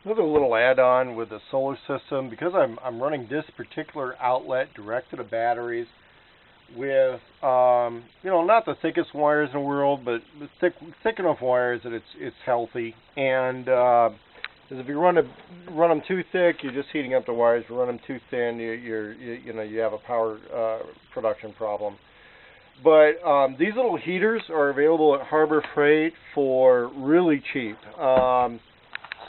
Another little add-on with the solar system, because I'm running this particular outlet direct to the batteries with not the thickest wires in the world, but thick enough wires that it's healthy. And because if you run them too thick, you're just heating up the wires. If you run them too thin, you have a power production problem. But these little heaters are available at Harbor Freight for really cheap.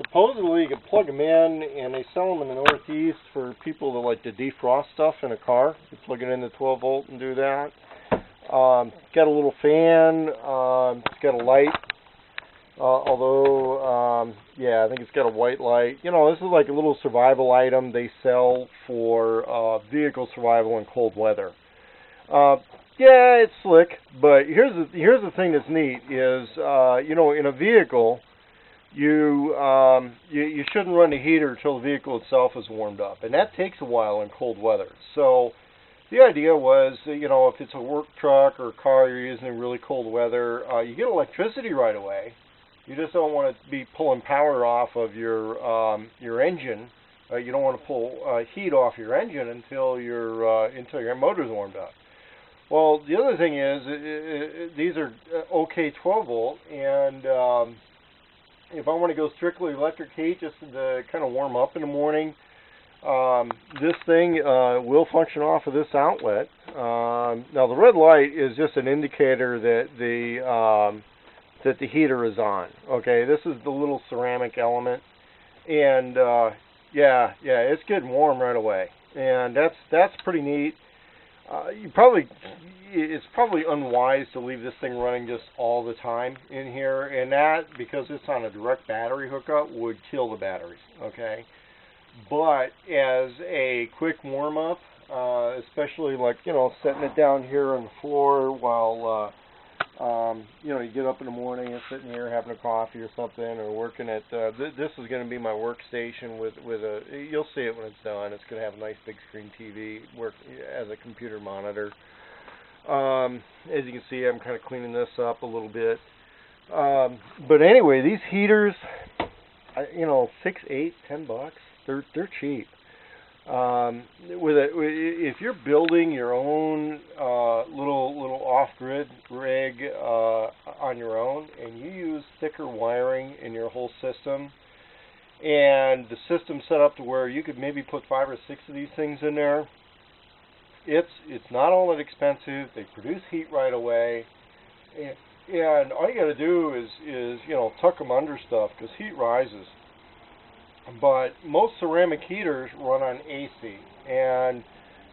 Supposedly you can plug them in, and they sell them in the Northeast for people that like to defrost stuff in a car. You plug it into 12 volt and do that. It's got a little fan. It's got a light. I think it's got a white light. This is like a little survival item they sell for vehicle survival in cold weather. Yeah, it's slick, but here's the thing that's neat is in a vehicle you shouldn't run the heater until the vehicle itself is warmed up, and that takes a while in cold weather. So the idea was if it's a work truck or a car you're using in really cold weather, you get electricity right away. You just don't want to be pulling power off of your engine. You don't want to pull heat off your engine until your motor's warmed up. Well, the other thing is these are okay 12 volt, and if I want to go strictly electric heat just to kind of warm up in the morning, this thing will function off of this outlet. Now the red light is just an indicator that the heater is on. Okay, this is the little ceramic element, and it's getting warm right away, and that's pretty neat. It's probably unwise to leave this thing running just all the time in here, and that, because it's on a direct battery hookup, would kill the batteries, okay? But as a quick warm-up, especially like, setting it down here on the floor while, you get up in the morning and sitting here having a coffee or something, or working at, this is going to be my workstation with you'll see it when it's done. It's going to have a nice big screen TV, work as a computer monitor. As you can see, I'm kind of cleaning this up a little bit. But anyway, these heaters, $6, $8, $10, they're cheap. If you're building your own little off-grid rig on your own, and you use thicker wiring in your whole system, and the system's set up to where you could maybe put 5 or 6 of these things in there, it's not all that expensive. They produce heat right away, and all you got to do is tuck them under stuff, because heat rises. But most ceramic heaters run on AC, and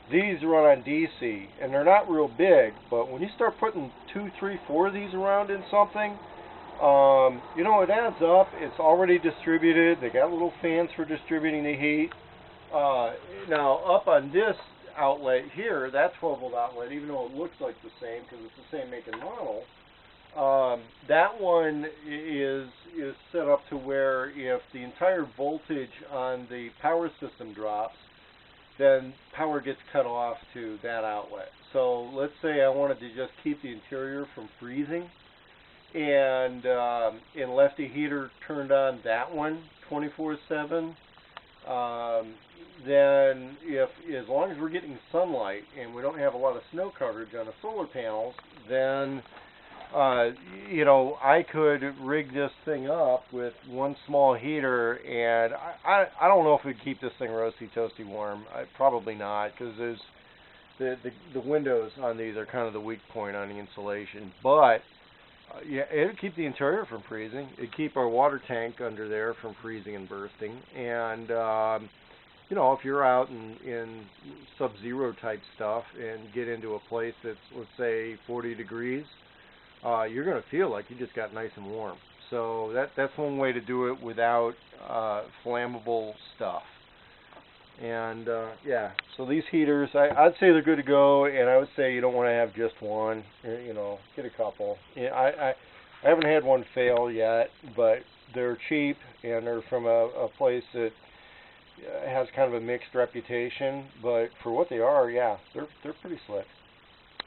these run on DC, and they're not real big. But when you start putting 2, 3, 4 of these around in something, it adds up. It's already distributed. They got little fans for distributing the heat. Now up on this outlet here, that 12 volt outlet, even though it looks like the same because it's the same make and model, that one is set up to where if the entire voltage on the power system drops, then power gets cut off to that outlet. So let's say I wanted to just keep the interior from freezing, and left the heater turned on that one 24/7. Then as long as we're getting sunlight and we don't have a lot of snow coverage on the solar panels, then I could rig this thing up with one small heater, and I don't know if we'd keep this thing roasty toasty warm. Probably not, because the windows on these are kind of the weak point on the insulation. But it'd keep the interior from freezing. It'd keep our water tank under there from freezing and bursting. And if you're out in sub-zero type stuff and get into a place that's, let's say, 40 degrees, you're going to feel like you just got nice and warm. So that's one way to do it without flammable stuff. And so these heaters, I'd say they're good to go, and I would say you don't want to have just one. Get a couple. I haven't had one fail yet, but they're cheap, and they're from a place that has kind of a mixed reputation. But for what they are, they're pretty slick.